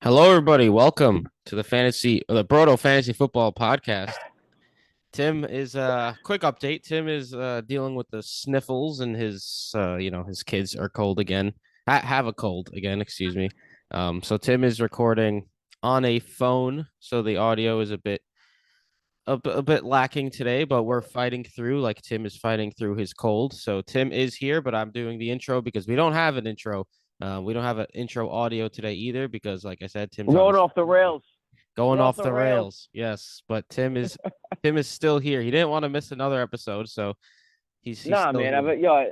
Hello, everybody. Welcome to the Broto Fantasy Football Podcast. Tim is quick update. Tim is dealing with the sniffles, and his kids are cold again. Have a cold again, excuse me. So Tim is recording on a phone, so the audio is a bit lacking today, but we're fighting through like Tim is fighting through his cold. So Tim is here, but I'm doing the intro because we don't have an intro. We don't have an intro audio today either because, like I said, Tim's We're on going his off the rails. going We're off off the the rails. rails. Yes, but Tim is still here. He didn't want to miss another episode, so he's Nah, still man. here.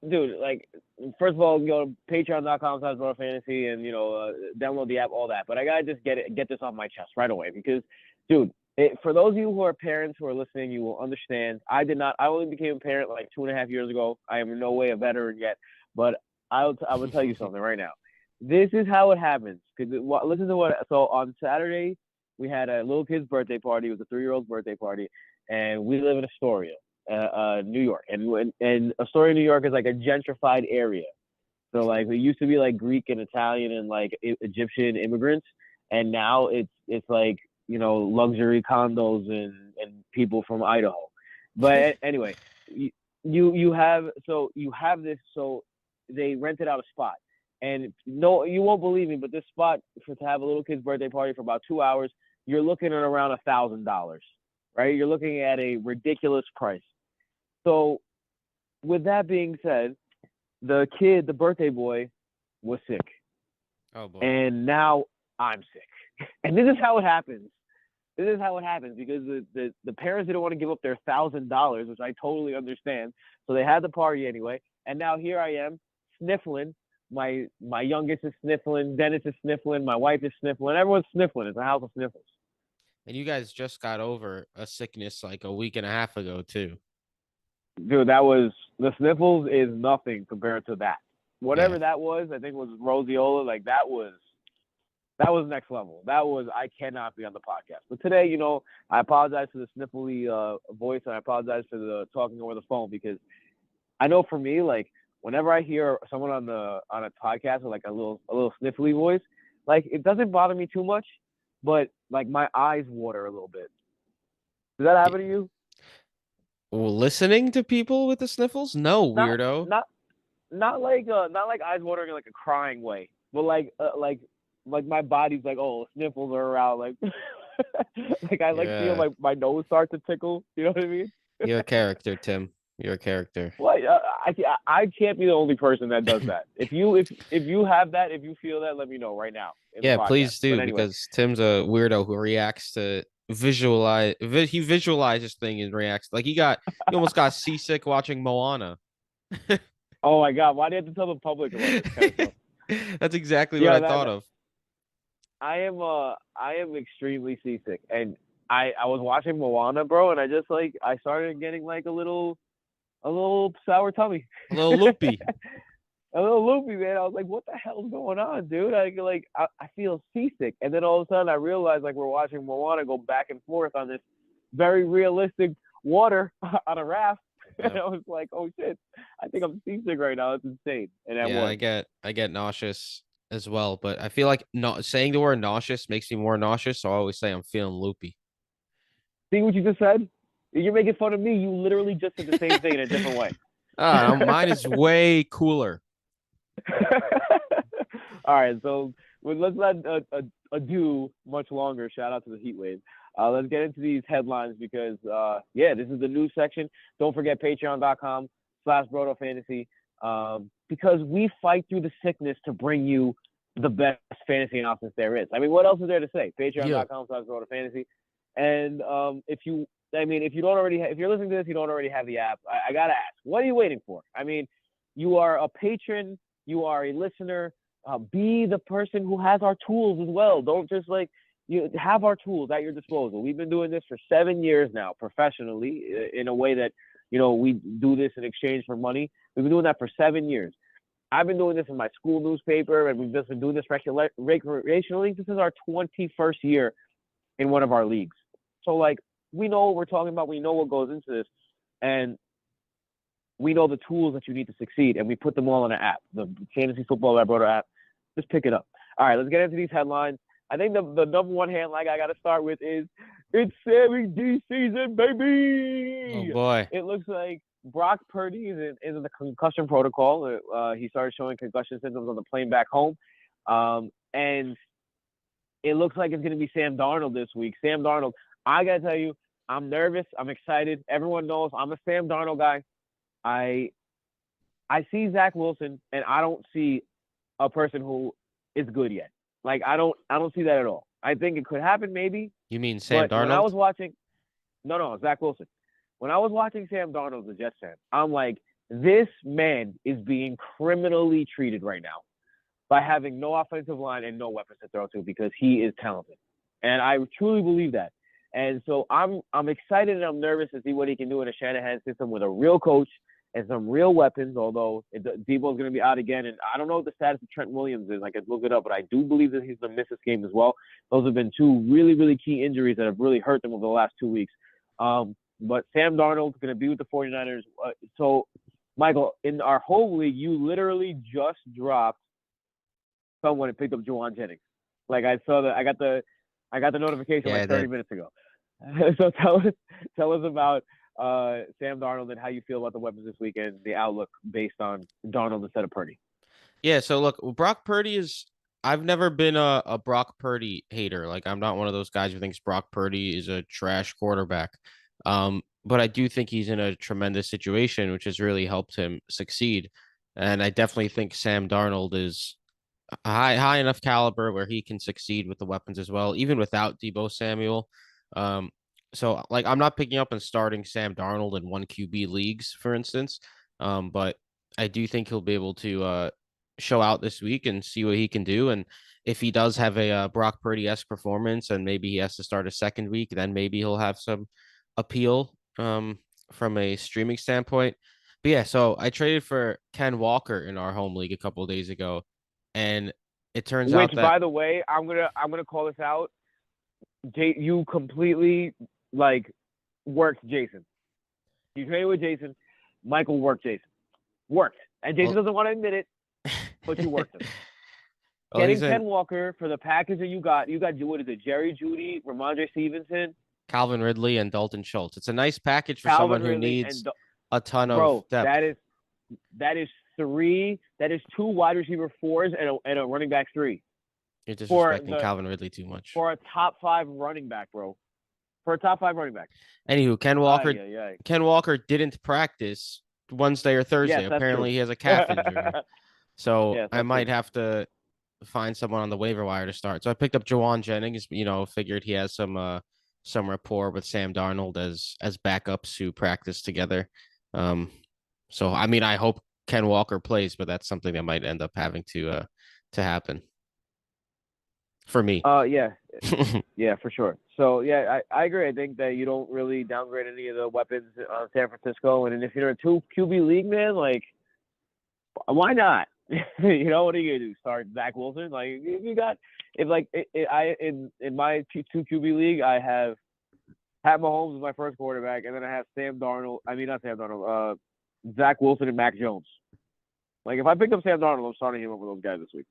Dude, like, first of all, go to patreon.com/fantasy and, download the app, all that. But I got to just get this off my chest right away because, dude, for those of you who are parents who are listening, you will understand. I only became a parent like 2.5 years ago. I am in no way a veteran yet, but I will tell you something right now. This is how it happens. Listen to so on Saturday, we had a little kid's birthday party. It was a 3-year-old's birthday party, and we live in Astoria, New York, and Astoria, New York is like a gentrified area. So like it used to be like Greek and Italian and like Egyptian immigrants, and now it's like luxury condos and people from Idaho. But anyway, you have this, so they rented out a spot, and no, you won't believe me, but this spot to have a little kid's birthday party for about 2 hours, you're looking at around $1,000, right? You're looking at a ridiculous price. So with that being said, the birthday boy, was sick, Oh boy. and now I'm sick. And this is how it happens. This is how it happens because the parents didn't want to give up their $1,000, which I totally understand. So they had the party anyway, and now here I am sniffling. My youngest is sniffling. Dennis is sniffling. My wife is sniffling. Everyone's sniffling. It's a house of sniffles. And you guys just got over a sickness like a week and a half ago too. Dude, that was the sniffles is nothing compared to that. Yeah. Whatever that was, I think it was roseola. Like that was next level. That was I cannot be on the podcast. But today, I apologize for the sniffly voice, and I apologize for the talking over the phone because I know for me, like whenever I hear someone on a podcast with like a little sniffly voice, like it doesn't bother me too much, but like my eyes water a little bit. Does that happen to you? Well, listening to people with the sniffles? No, Not weirdo. not not like eyes watering in like a crying way, but like my body's like, oh, sniffles are around, like like I like feel Yeah. my nose start to tickle. You know what I mean? You're a character, Tim. You're a character. Well, I can't be the only person that does that. If you have that, if you feel that, let me know right now in the Yeah, podcast. please But do anyway, because Tim's a weirdo who reacts to he visualizes thing and reacts like he almost got seasick watching Moana. oh my god, why do you have to tell the public about this kind of stuff? That's exactly what Yeah, I thought that of. I am extremely seasick, and I was watching Moana, bro, and I started getting like a little sour tummy. A little loopy. A little loopy, man. I was like, what the hell's going on, dude? I feel seasick. And then all of a sudden I realized like we're watching Moana go back and forth on this very realistic water on a raft. And Yep. I was like, oh shit, I think I'm seasick right now. It's insane. And I Yeah, was. I get nauseous as well, but I feel like not saying the word nauseous makes me more nauseous, so I always say I'm feeling loopy. See what you just said? You're making fun of me. You literally just said the same thing in a different way. Mine is way cooler. All right, so let's not ado much longer. Shout out to the heat wave. Let's get into these headlines because yeah, this is the news section. Don't forget patreon.com/Broto Fantasy, because we fight through the sickness to bring you the best fantasy analysis there is. I mean, what else is there to say? Yeah. Patreon.com/Broto Fantasy, and if you don't already, if you're listening to this, you don't already have the app. I gotta ask, what are you waiting for? I mean, you are a patron, you are a listener. Be the person who has our tools as well. Don't just like you have our tools at your disposal. We've been doing this for 7 years now, professionally, in a way that we do this in exchange for money. We've been doing that for 7 years. I've been doing this in my school newspaper, and we've just been doing this recreationally. This is our 21st year in one of our leagues. So like we know what we're talking about. We know what goes into this, and we know the tools that you need to succeed, and we put them all in an app, the Fantasy Football by Broto app. Just pick it up. All right, let's get into these headlines. I think the number one headline I got to start with is it's Sammy D season, Oh baby. boy. It looks like Brock Purdy is in the concussion protocol. He started showing concussion symptoms on the plane back home. And it looks like it's going to be Sam Darnold this week. Sam Darnold, I got to tell you, I'm nervous. I'm excited. Everyone knows I'm a Sam Darnold guy. I I see Zach Wilson, and I don't see a person who is good yet. Like I don't see that at all. I think it could happen maybe, You mean Sam but when I Darnold? was watching, no, Zach Wilson. When I was watching Sam Darnold as a Jets fan, I'm like, this man is being criminally treated right now by having no offensive line and no weapons to throw to because he is talented, and I truly believe that. And so I'm excited and I'm nervous to see what he can do in a Shanahan system with a real coach and some real weapons. Although Debo's going to be out again, and I don't know what the status of Trent Williams is. I could look it up, but I do believe that he's going to miss this game as well. Those have been two really really key injuries that have really hurt them over the last 2 weeks. But Sam Darnold's going to be with the 49ers. So, Michael, in our whole league, you literally just dropped someone and picked up Juwan Jennings. Like I saw I got the notification Yeah, like 30 that minutes ago. So tell us about Sam Darnold and how you feel about the weapons this weekend, the outlook based on Darnold instead of Purdy. Yeah, so look, Brock Purdy is I've never been a Brock Purdy hater. Like I'm not one of those guys who thinks Brock Purdy is a trash quarterback. But I do think he's in a tremendous situation, which has really helped him succeed. And I definitely think Sam Darnold is high enough caliber where he can succeed with the weapons as well, even without Debo Samuel. Um, so like I'm not picking up and starting Sam Darnold in one QB leagues, for instance. But I do think he'll be able to show out this week and see what he can do. And if he does have a Brock Purdy-esque performance and maybe he has to start a second week, then maybe he'll have some appeal from a streaming standpoint. But yeah, so I traded for Ken Walker in our home league a couple of days ago, and it turns Which, out that by the way, I'm gonna call this out. You completely like worked Jason. You traded with Jason. Michael worked Jason. Worked, and Jason well, doesn't want to admit it, but you worked him. well, he's Getting in Ken Walker for the package that you got what is it? Jerry Judy, Ramondre Stevenson, Calvin Ridley and Dalton Schultz. It's a nice package for someone Calvin who Ridley, needs and a ton of bro, depth. that is three. That is two wide receiver fours and a running back three You're for disrespecting the Calvin Ridley too much. for a top five running back, bro. For a top five running back. Anywho, Ay, ay, ay. Ken Walker didn't practice Wednesday or Thursday. Yes, that's true. Apparently, he has a calf injury. So Yes, I that's might true. have to find someone on the waiver wire to start. So I picked up Jawan Jennings, figured he has some rapport with Sam Darnold as backups who practice together. Um so I mean I hope Ken Walker plays, but that's something that might end up having to happen for me. Yeah, yeah, for sure. So yeah, I agree. I think that you don't really downgrade any of the weapons on San Francisco, and if you're a two QB league, man, like why not? What are you gonna do? Start Zach Wilson? Like if you got if like I in my two QB league, I have Pat Mahomes as my first quarterback, and then I have Sam Darnold. I mean not Sam Darnold. Zach Wilson and Mac Jones. Like if I picked up Sam Darnold, I'm starting him over those guys this week.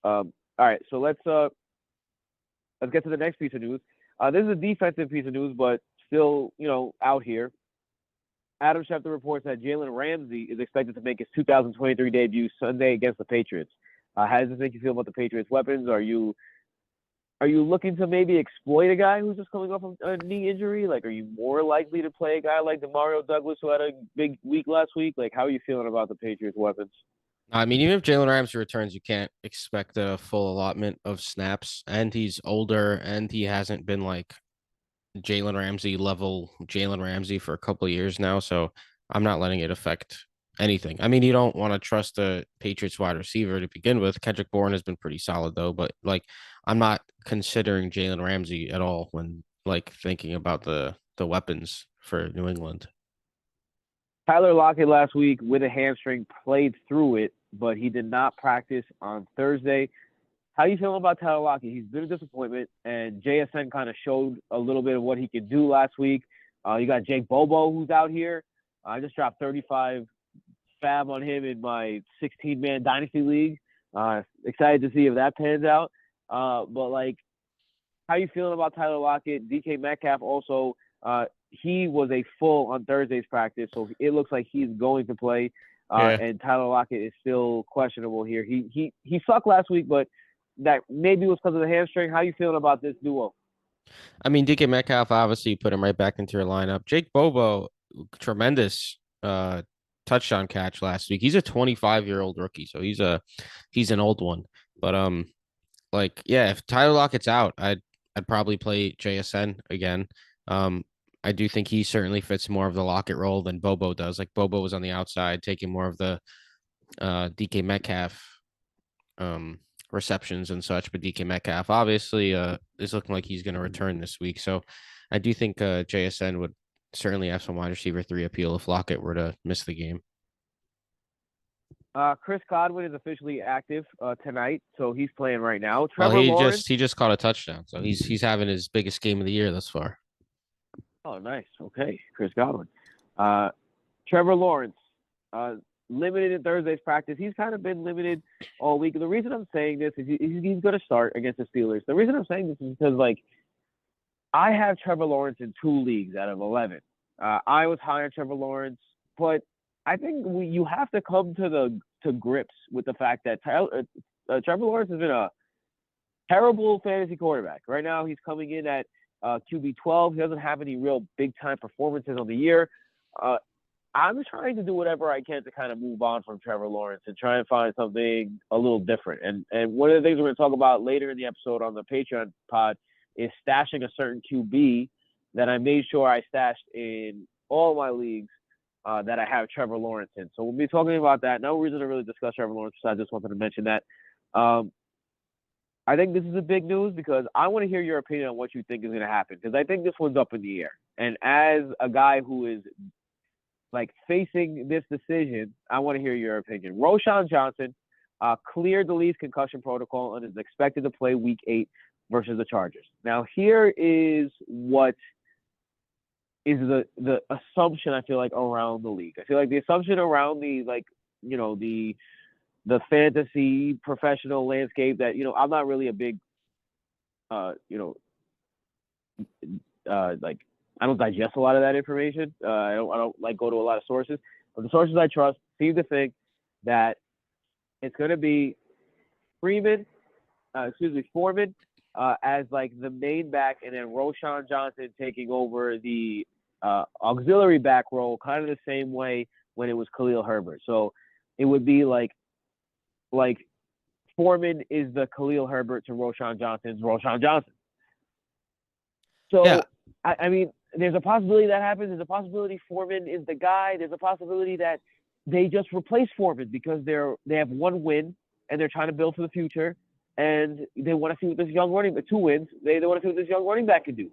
All right, so let's get to the next piece of news. This is a defensive piece of news, but still, out here. Adam Schefter reports that Jalen Ramsey is expected to make his 2023 debut Sunday against the Patriots. How does this make you feel about the Patriots' weapons? Are you looking to maybe exploit a guy who's just coming off of a knee injury? Like, are you more likely to play a guy like Demario Douglas who had a big week last week? Like, how are you feeling about the Patriots' weapons? I mean, even if Jalen Ramsey returns, you can't expect a full allotment of snaps, and he's older, and he hasn't been like Jalen Ramsey level Jalen Ramsey for a couple of years now, so I'm not letting it affect anything. I mean, you don't want to trust the Patriots wide receiver to begin with. Kendrick Bourne has been pretty solid though, but like I'm not considering Jalen Ramsey at all when like thinking about the weapons for New England. Tyler Lockett last week with a hamstring played through it, but he did not practice on Thursday. How you feeling about Tyler Lockett? He's been a disappointment, and JSN kind of showed a little bit of what he could do last week. You got Jake Bobo who's out here. I just dropped 35 fab on him in my 16-man dynasty league. Excited to see if that pans out. But like, how you feeling about Tyler Lockett? DK Metcalf also, he was a full on Thursday's practice, so it looks like he's going to play. Yeah. And Tyler Lockett is still questionable here. He sucked last week, but that maybe was because of the hamstring. How you feeling about this duo? I mean, DK Metcalf obviously put him right back into your lineup. Jake Bobo, tremendous touchdown catch last week. He's a 25-year-old rookie, so he's an old one. But like yeah, if Tyler Lockett's out, I'd probably play JSN again. Um, I do think he certainly fits more of the Lockett role than Bobo does. Like Bobo was on the outside taking more of the DK Metcalf um receptions and such, but DK Metcalf obviously is looking like he's going to return this week. So I do think JSN would certainly have some wide receiver three appeal if Lockett were to miss the game. Chris Godwin is officially active tonight, so he's playing right now. Well, Trevor Lawrence. he just caught a touchdown, so he's having his biggest game of the year thus far. Oh, nice. Okay, Chris Godwin. Trevor Lawrence, limited in Thursday's practice. He's kind of been limited all week. The reason I'm saying this is he's going to start against the Steelers. The reason I'm saying this is because, like, I have Trevor Lawrence in 2 leagues out of 11. I was high on Trevor Lawrence, but I think you have to come to grips with the fact that Trevor Lawrence has been a terrible fantasy quarterback. Right now, he's coming in at QB 12. He doesn't have any real big time performances on the year. I'm trying to do whatever I can to kind of move on from Trevor Lawrence and try and find something a little different. And one of the things we're going to talk about later in the episode on the Patreon pod is stashing a certain QB that I made sure I stashed in all my leagues that I have Trevor Lawrence in. So we'll be talking about that. No reason to really discuss Trevor Lawrence, so I just wanted to mention that. I think this is a big news because I want to hear your opinion on what you think is going to happen, because I think this one's up in the air. And as a guy who is like facing this decision, I want to hear your opinion. Roschon Johnson cleared the least concussion protocol and is expected to play Week 8 versus the Chargers. Now, here is what is the assumption I feel like around the league. I feel like the assumption around the fantasy professional landscape that I'm not really a big like I don't digest a lot of that information. I don't like go to a lot of sources, but the sources I trust seem to think that it's going to be Foreman as like the main back, and then Roschon Johnson taking over the auxiliary back role, kind of the same way when it was Khalil Herbert. So it would be like Foreman is the Khalil Herbert to Roschon Johnson's Roschon Johnson. So Yeah. I mean, there's a possibility that happens. There's a possibility Foreman is the guy. There's a possibility that they just replace Foreman because they have 1 win and they're trying to build for the future, and they want to see what this young running back 2 wins. They want to see what this young running back can do.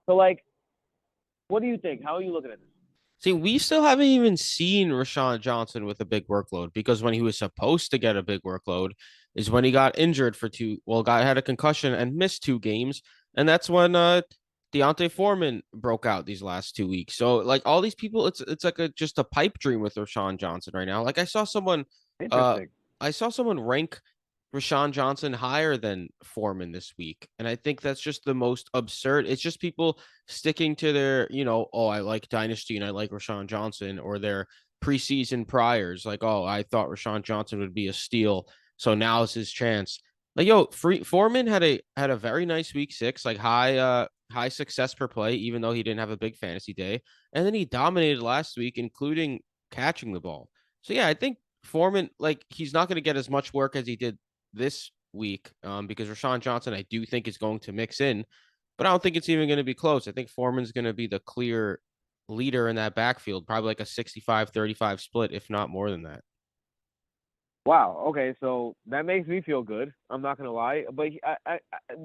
So like, what do you think? How are you looking at this? See, we still haven't even seen Rashawn Johnson with a big workload, because when he was supposed to get a big workload is when he got injured for had a concussion and missed 2 games. And that's when Deontay Foreman broke out these last 2 weeks. So like all these people, it's like just a pipe dream with Rashawn Johnson right now. Like uh Interesting. I saw someone rank Rashawn Johnson higher than Foreman this week. And I think that's just the most absurd. It's just people sticking to their, oh, I like Dynasty and I like Rashawn Johnson, or their preseason priors. Like, oh, I thought Rashawn Johnson would be a steal, so now's his chance. Like, yo, Foreman had a very nice week 6, like high success per play, even though he didn't have a big fantasy day. And then he dominated last week, including catching the ball. So yeah, I think Foreman, like, he's not going to get as much work as he did this week, because Rashawn Johnson, I do think, is going to mix in, but I don't think it's even going to be close. I think Foreman's going to be the clear leader in that backfield, probably like a 65-35 split, if not more than that. Wow. Okay, so that makes me feel good. I'm not gonna lie, but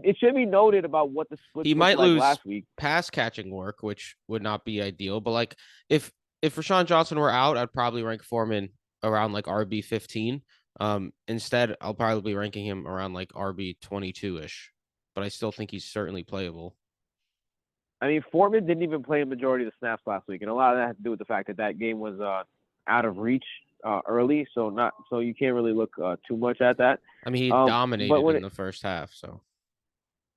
it should be noted about what the splits He looked might like lose last week. pass catching work, which would not be ideal. But like if Rashawn Johnson were out, I'd probably rank Foreman around like RB 15. Instead, I'll probably be ranking him around like RB 22 ish. But I still think he's certainly playable. I mean, Foreman didn't even play a majority of the snaps last week, and a lot of that had to do with the fact that game was out of reach early, so you can't really look too much at that. I mean, he But dominated when in the first half, so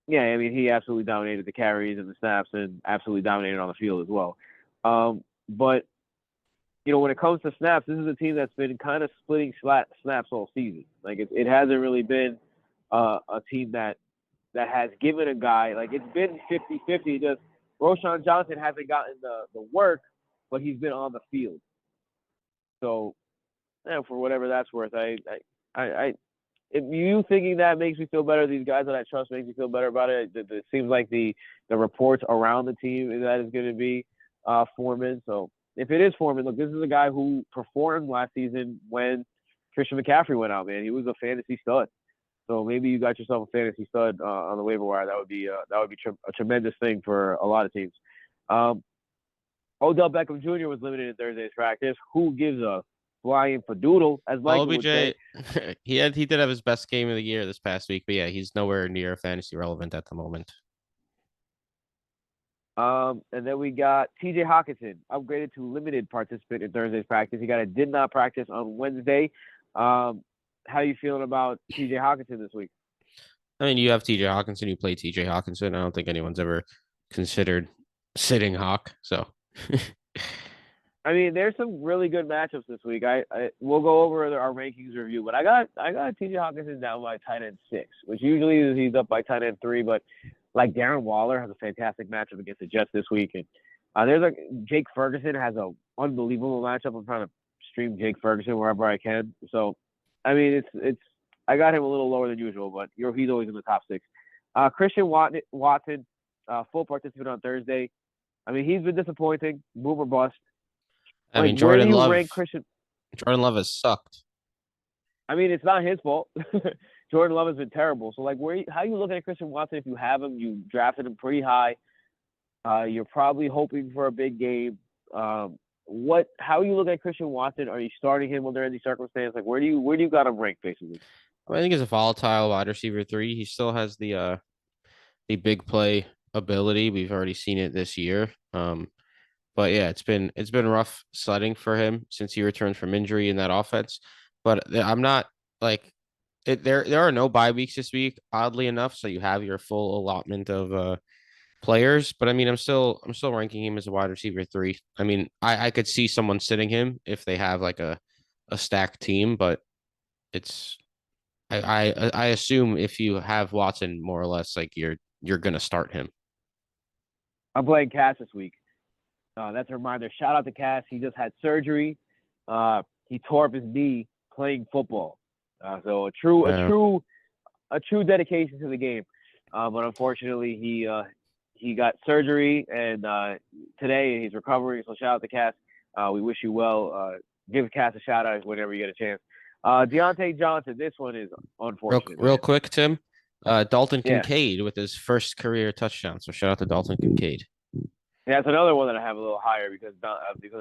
yeah, I mean, he absolutely dominated the carries and the snaps, and absolutely dominated on the field as well. But when it comes to snaps, this is a team that's been kind of splitting snaps all season. Like it hasn't really been a team that has given a guy like it's been 50-50. Just Roschon Johnson hasn't gotten the work, but he's been on the field. So, for whatever that's worth, I if you thinking that makes me feel better, these guys that I trust makes me feel better about it. It seems like the reports around the team that is going to be Foreman. So if it is Foreman, look, this is a guy who performed last season when Christian McCaffrey went out. Man, he was a fantasy stud. So maybe you got yourself a fantasy stud on the waiver wire. That would be a tremendous thing for a lot of teams. Odell Beckham Jr. was limited in Thursday's practice. Who gives a flying fadoodle, as Michael would say? OBJ, he did have his best game of the year this past week, but yeah, he's nowhere near fantasy relevant at the moment. And then we got TJ Hockenson, upgraded to limited participant in Thursday's practice. He got a did not practice on Wednesday. How you feeling about TJ Hockenson this week? I mean, you have TJ Hawkinson, you play TJ Hawkinson. I don't think anyone's ever considered sitting Hawk. So I mean, there's some really good matchups this week. We'll go over our rankings review, but I got TJ Hawkinson down by tight end 6, which usually he's up by tight end 3, but like Darren Waller has a fantastic matchup against the Jets this week, and there's Jake Ferguson has a unbelievable matchup. I'm trying to stream Jake Ferguson wherever I can. So, I mean, it's I got him a little lower than usual, but he's always in the top 6. Christian Watson, full participant on Thursday. I mean, he's been disappointing, boom or bust. I Like, mean, where do you rank Christian? Jordan Love has sucked. I mean, it's not his fault. Jordan Love has been terrible. So, like, how are you looking at Christian Watson if you have him? You drafted him pretty high. You're probably hoping for a big game. How are you looking at Christian Watson? Are you starting him under any circumstance? Like, where do you got him ranked, basically? I think he's a volatile wide receiver 3. He still has the big play ability. We've already seen it this year. But yeah, it's been rough sledding for him since he returned from injury in that offense. But I'm not like it. There are no bye weeks this week, oddly enough. So you have your full allotment of players. But I mean, I'm still ranking him as a wide receiver 3. I mean, I could see someone sitting him if they have like a stacked team, but it's I assume if you have Watson more or less, like you're gonna start him. I'm playing Cass this week. That's a reminder. Shout out to Cass. He just had surgery. He tore up his knee playing football. So a true dedication to the game. But unfortunately, he got surgery, and today he's recovering. So shout out to Cass. We wish you well. Give Cass a shout out whenever you get a chance. Deontay Johnson. This one is unfortunate. Real quick, Tim. Dalton Yeah. Kincaid with his first career touchdown. So shout out to Dalton Kincaid. Yeah, that's another one that I have a little higher because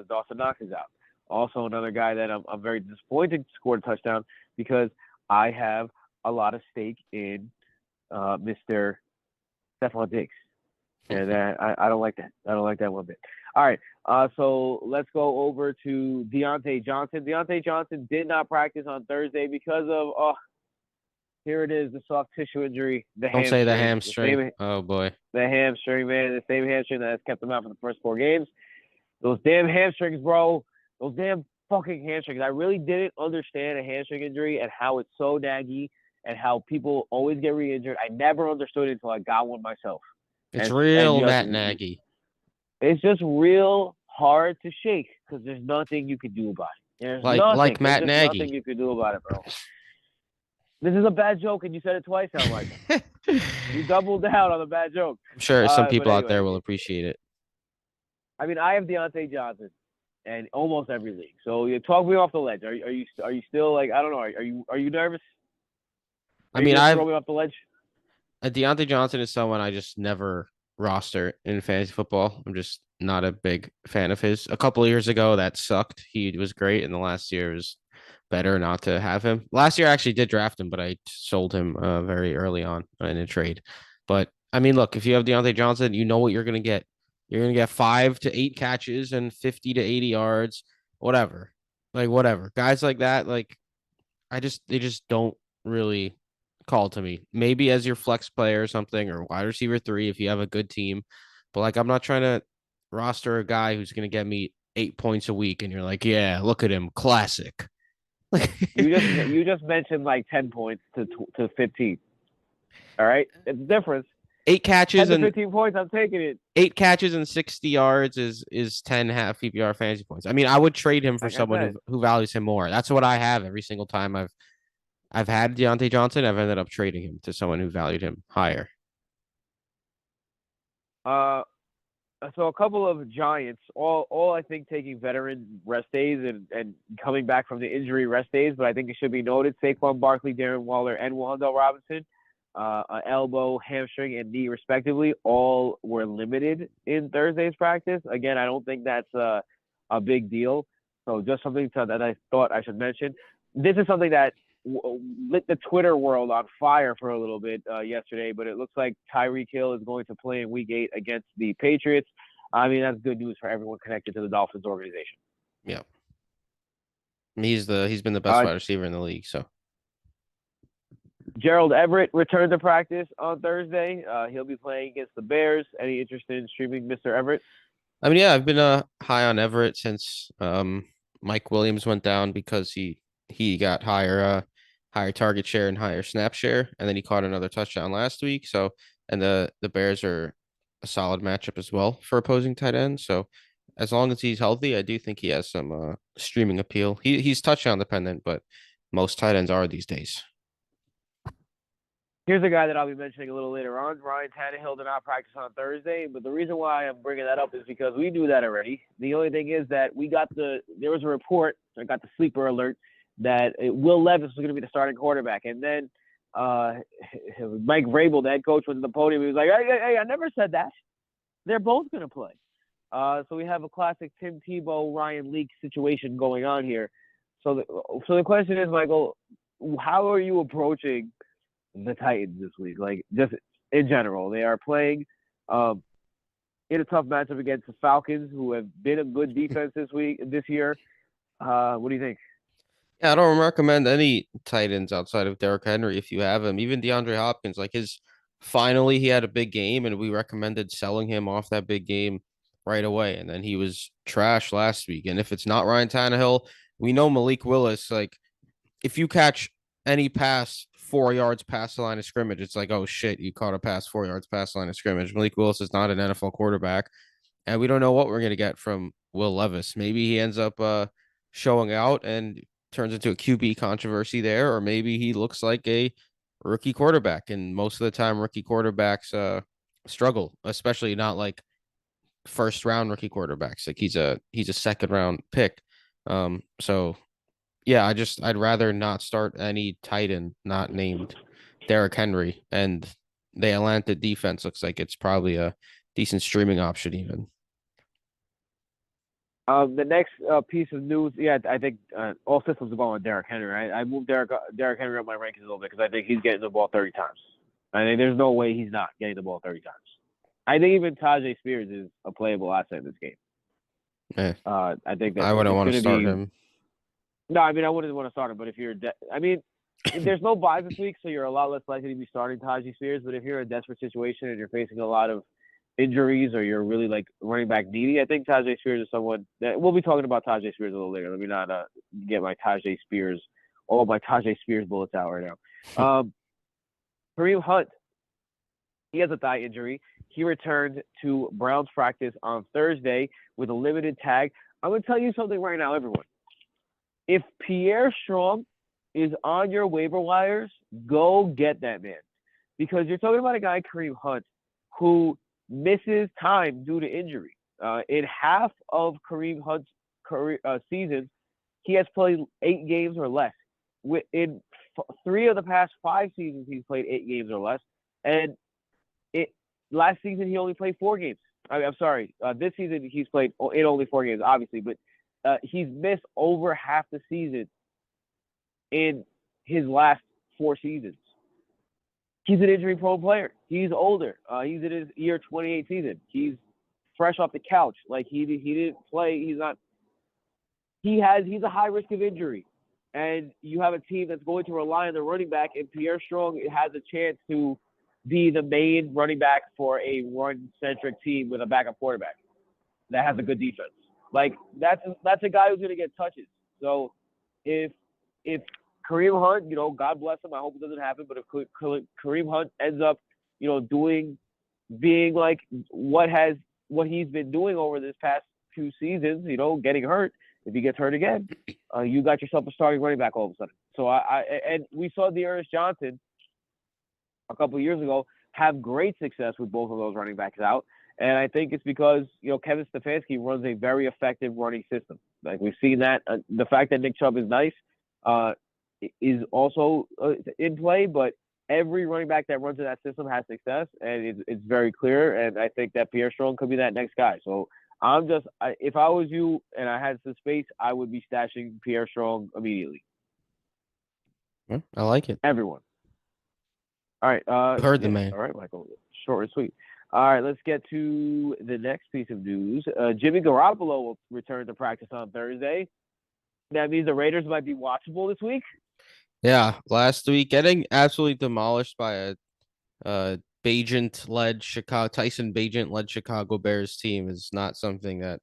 Dawson Knox is out. Also, another guy that I'm very disappointed scored a touchdown because I have a lot of stake in Mr. Stephon Diggs, and I don't like that. I don't like that one bit. All right, so let's go over to Deontay Johnson. Deontay Johnson did not practice on Thursday because of here it is, the soft tissue injury, Don't say the hamstring. Oh boy. The hamstring, man, the same hamstring that has kept him out for the first 4 games. Those damn hamstrings, bro. Those damn fucking hamstrings. I really didn't understand a hamstring injury and how it's so naggy and how people always get re-injured. I never understood it until I got one myself. It's real Matt Nagy. It's just real hard to shake because there's nothing you can do about it. There's like Matt Nagy. Nothing you can do about it, bro. This is a bad joke, and you said it twice now, Mike. You doubled down on the bad joke. I'm sure some people out there will appreciate it. I mean, I have Deontay Johnson in almost every league. So you talk me off the ledge. Are you still like, I don't know? Are you nervous? I mean, I've throw me off the ledge. Deontay Johnson is someone I just never roster in fantasy football. I'm just not a big fan of his. A couple of years ago, that sucked. He was great, and the last year was better not to have him. Last year, I actually did draft him, but I sold him very early on in a trade. But I mean, look, if you have Deontay Johnson, you know what you're going to get. You're going to get 5 to 8 catches and 50 to 80 yards, whatever. Like whatever. Guys like that, like they just don't really call to me. Maybe as your flex player or something, or wide receiver three if you have a good team. But like I'm not trying to roster a guy who's gonna get me 8 points a week, and you're like, yeah, look at him, classic. You just mentioned like 10 points to 15. All right, it's a difference. eight ten catches to and 15 points, I'm taking it. 60 yards is 10 half PPR fantasy points. I mean, I would trade him for Like I someone said, who values him more. That's what I have every single time I've had Deontay Johnson. I've ended up trading him to someone who valued him higher. uh, so a couple of Giants, all I think taking veteran rest days and coming back from the injury rest days, but I think it should be noted: Saquon Barkley, Darren Waller, and Wan'Dale Robinson, elbow, hamstring, and knee respectively, all were limited in Thursday's practice. Again, I don't think that's a big deal. So just something that I thought I should mention. This is something that lit the Twitter world on fire for a little bit yesterday, but it looks like Tyreek Hill is going to play in Week 8 against the Patriots. I mean, that's good news for everyone connected to the Dolphins organization. Yeah. He's been the best Uh, wide receiver in the league. So Gerald Everett returned to practice on Thursday. He'll be playing against the Bears. Any interest in streaming Mr. Everett? I mean, yeah, I've been high on Everett since Mike Williams went down because he got higher target share and higher snap share, and then he caught another touchdown last week. So and the Bears are a solid matchup as well for opposing tight ends. So as long as he's healthy, I do think he has some streaming appeal. He's touchdown dependent, but most tight ends are these days. Here's a guy that I'll be mentioning a little later on. Ryan Tannehill did not practice on Thursday, but the reason why I'm bringing that up is because we knew that already. The only thing is that there was a report, I got the sleeper alert, that Will Levis was going to be the starting quarterback. And then Mike Vrabel, the head coach, was in the podium. He was like, hey, I never said that. They're both going to play. So we have a classic Tim Tebow, Ryan Leak situation going on here. So the question is, Michael, how are you approaching the Titans this week? Like, just in general, they are playing in a tough matchup against the Falcons, who have been a good defense this year. What do you think? Yeah, I don't recommend any tight ends outside of Derrick Henry if you have him. Even DeAndre Hopkins, like finally he had a big game and we recommended selling him off that big game right away. And then he was trash last week. And if it's not Ryan Tannehill, we know Malik Willis, like if you catch any pass 4 yards past the line of scrimmage, it's like, oh shit, you caught a pass 4 yards past the line of scrimmage. Malik Willis is not an NFL quarterback. And we don't know what we're gonna get from Will Levis. Maybe he ends up showing out and turns into a QB controversy there, or maybe he looks like a rookie quarterback. And most of the time, rookie quarterbacks struggle, especially not like first round rookie quarterbacks. Like he's a second round pick. So yeah, I'd rather not start any tight end not named Derrick Henry. And the Atlanta defense looks like it's probably a decent streaming option even. The next piece of news, yeah, I think all systems are going with Derrick Henry. Right? I moved Derrick Henry up my rankings a little bit because I think he's getting the ball 30 times. I think there's no way he's not getting the ball 30 times. I think even Tajay Spears is a playable asset in this game. Eh, I think that I wouldn't it's want going to to start be. him. No, I mean I wouldn't want to start him, but if you're, I mean, there's no buys this week, so you're a lot less likely to be starting Tajay Spears. But if you're in a desperate situation and you're facing a lot of injuries or you're really like running back needy, I think Tajay Spears is someone that we'll be talking about Tajay Spears a little later. Let me not get my Tajay Spears, all my Tajay Spears bullets out right now. Kareem Hunt, he has a thigh injury. He returned to Browns practice on Thursday with a limited tag. I'm going to tell you something right now, everyone. If Pierre Strong is on your waiver wires, go get that man. Because you're talking about a guy, Kareem Hunt, who misses time due to injury. In half of Kareem Hunt's career seasons, he has played 8 games or less. In 3 of the past 5 seasons, he's played 8 games or less. And last season, he only played 4 games. I'm sorry. This season, he's played in only 4 games, obviously. But he's missed over half the season in his last 4 seasons. He's an injury-prone player. He's older. He's in his year 28 season. He's fresh off the couch. Like he didn't play. He's not. he's a high risk of injury, and you have a team that's going to rely on the running back, and Pierre Strong has a chance to be the main running back for a run centric team with a backup quarterback that has a good defense. Like that's a guy who's going to get touches. So if if Kareem Hunt, God bless him, I hope it doesn't happen. But if Kareem Hunt ends up, doing being like what he's been doing over this past 2 seasons, getting hurt. If he gets hurt again, you got yourself a starting running back all of a sudden. So and we saw Dearness Johnson a couple of years ago have great success with both of those running backs out. And I think it's because, Kevin Stefanski runs a very effective running system. Like we've seen that. The fact that Nick Chubb is nice is also in play, but every running back that runs in that system has success, and it's very clear. And I think that Pierre Strong could be that next guy. So if I was you and I had some space, I would be stashing Pierre Strong immediately. I like it. Everyone. All right. You heard the man. All right, Michael. Short and sweet. All right, let's get to the next piece of news. Jimmy Garoppolo will return to practice on Thursday. That means the Raiders might be watchable this week. Yeah, last week getting absolutely demolished by a Bagent-led Chicago Tyson Bagent-led Chicago Bears team is not something that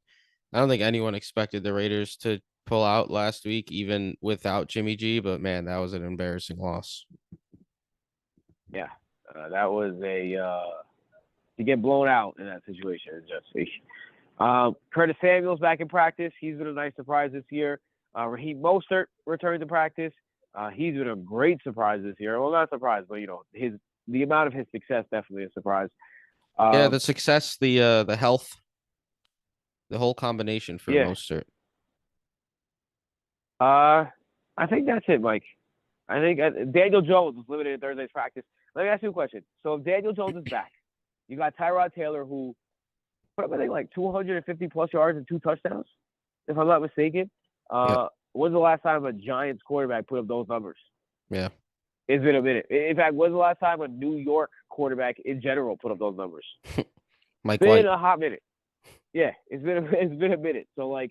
I don't think anyone expected the Raiders to pull out last week, even without Jimmy G. But man, that was an embarrassing loss. Yeah, that was to get blown out in that situation. Just Curtis Samuel's back in practice. He's been a nice surprise this year. Raheem Mostert returned to practice. He's been a great surprise this year. Well, not a surprise, but the amount of his success definitely a surprise. Yeah, the success, the health, the whole combination for Mostert. I think that's it, Mike. I think Daniel Jones was limited in Thursday's practice. Let me ask you a question. So if Daniel Jones is back, you got Tyrod Taylor who put up, I think, like 250 plus yards and 2 touchdowns, if I'm not mistaken. When's the last time a Giants quarterback put up those numbers? Yeah. It's been a minute. In fact, when's the last time a New York quarterback in general put up those numbers? Mike White. It's been a hot minute. Yeah, it's been a minute. So like,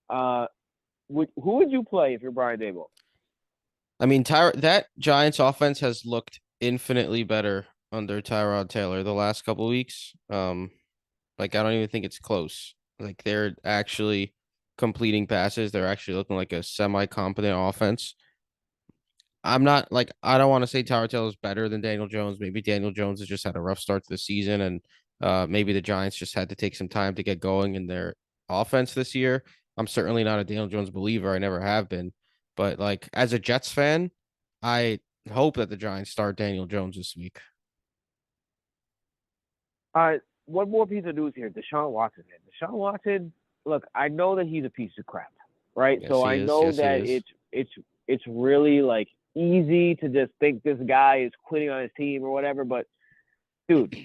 who would you play if you're Brian Daboll? I mean, that Giants offense has looked infinitely better under Tyrod Taylor the last couple of weeks. Like I don't even think it's close. Like they're actually completing passes. They're actually looking like a semi-competent offense. I don't want to say Tyrod Taylor is better than Daniel Jones. Maybe Daniel Jones has just had a rough start to the season, and maybe the Giants just had to take some time to get going in their offense this year. I'm certainly not a Daniel Jones believer. I never have been. But like as a Jets fan, I hope that the Giants start Daniel Jones this week. One more piece of news here. Deshaun Watson. Deshaun Watson, look, I know that he's a piece of crap, right? Yes, so I know that it's really like easy to just think this guy is quitting on his team or whatever. But dude,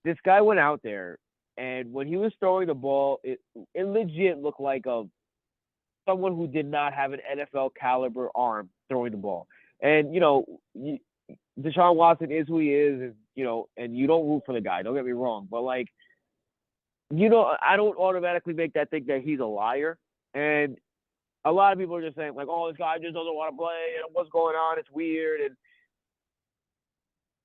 this guy went out there, and when he was throwing the ball, it legit looked like someone who did not have an NFL caliber arm throwing the ball. And Deshaun Watson is who he is, and you don't root for the guy. Don't get me wrong, but like, I don't automatically make that think that he's a liar. And a lot of people are just saying like, "Oh, this guy just doesn't want to play, and what's going on? It's weird."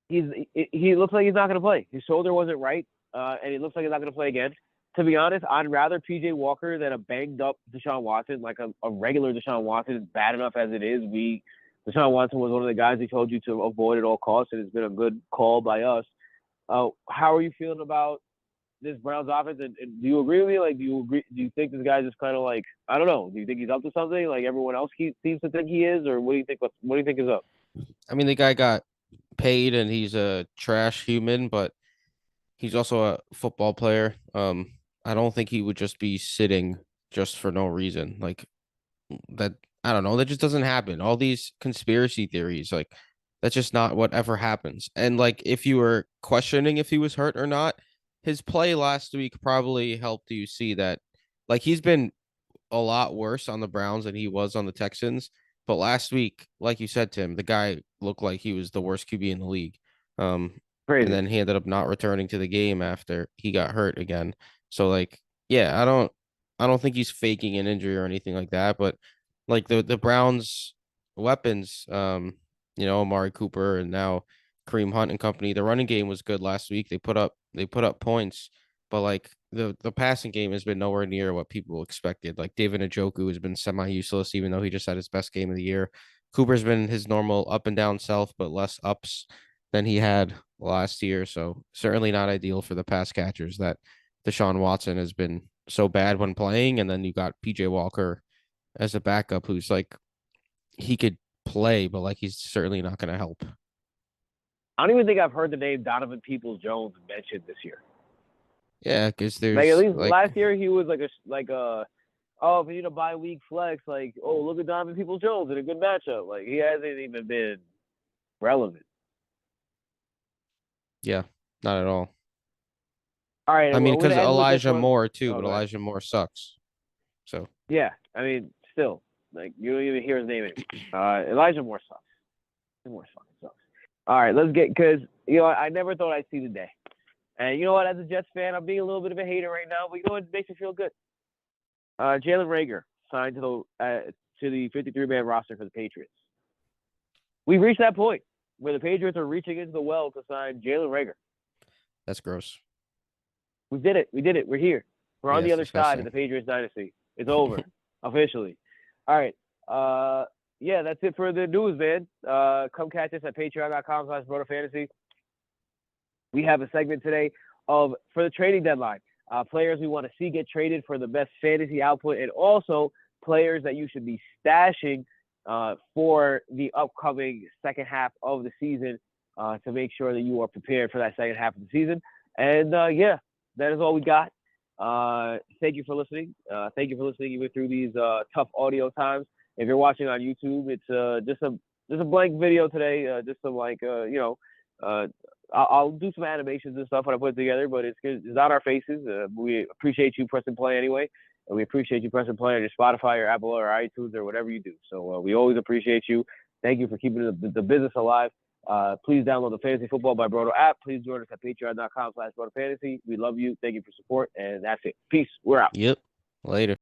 And he looks like he's not going to play. His shoulder wasn't right, and he looks like he's not going to play again. To be honest, I'd rather PJ Walker than a banged up Deshaun Watson. Like a regular Deshaun Watson is bad enough as it is. Deshaun Watson was one of the guys we told you to avoid at all costs, and it's been a good call by us. How are you feeling about this Browns offense? And do you agree with me? Like, do you think this guy's just kind of like, I don't know? Do you think he's up to something like everyone else seems to think he is, or what do you think? What do you think is up? I mean, the guy got paid, and he's a trash human, but he's also a football player. I don't think he would just be sitting just for no reason. Like that, I don't know. That just doesn't happen. All these conspiracy theories, like that's just not what ever happens. And like, if you were questioning if he was hurt or not, his play last week probably helped you see that. Like he's been a lot worse on the Browns than he was on the Texans. But last week, like you said, Tim, the guy looked like he was the worst QB in the league. Crazy. And then he ended up not returning to the game after he got hurt again. So like, yeah, I don't think he's faking an injury or anything like that, but like the Browns weapons, Amari Cooper and now Kareem Hunt and company, the running game was good last week. They put up points, but like the passing game has been nowhere near what people expected. Like David Njoku has been semi-useless, even though he just had his best game of the year. Cooper's been his normal up and down self, but less ups than he had last year. So certainly not ideal for the pass catchers that Deshaun Watson has been so bad when playing. And then you got PJ Walker as a backup who's like he could play, but like he's certainly not going to help. I don't even think I've heard the name Donovan Peoples-Jones mentioned this year. Yeah, because Like at there's least like last year he was like a oh, if you need a bye week flex, like, oh, look at Donovan Peoples-Jones in a good matchup. Like he hasn't even been relevant. yeah, not at all. All right, I mean, we're gonna because end with this Elijah one. Moore too, Oh, but go ahead. Elijah Moore sucks. So Yeah, I mean, still, like you don't even hear his name anymore. Elijah Moore sucks. Moore sucks. All right, let's get because I never thought I'd see the day, and you know what? As a Jets fan, I'm being a little bit of a hater right now, but you know what? It makes me feel good. Jalen Rager signed to the 53-man roster for the Patriots. We've reached that point where the Patriots are reaching into the well to sign Jalen Rager. that's gross. We did it. We're here. We're on Yeah, the it's other side of disgusting. the Patriots dynasty. It's over officially. All right. Yeah, that's it for the news, man. Come catch us at patreon.com/BrotoFantasy. We have a segment today for the trading deadline. Players we want to see get traded for the best fantasy output, and also players that you should be stashing for the upcoming second half of the season to make sure that you are prepared for that second half of the season. And yeah, that is all we got. Thank you for listening. Thank you for listening even through these tough audio times. If you're watching on YouTube, it's just a blank video today. Just some I'll do some animations and stuff when I put it together, but it's on our faces. We appreciate you pressing play anyway, and we appreciate you pressing play on your Spotify or Apple or iTunes or whatever you do. So we always appreciate you. Thank you for keeping the business alive. Please download the Fantasy Football by Broto app. Please join us at patreon.com/BrotoFantasy. We love you. Thank you for support, and that's it. Peace. We're out. Yep. Later.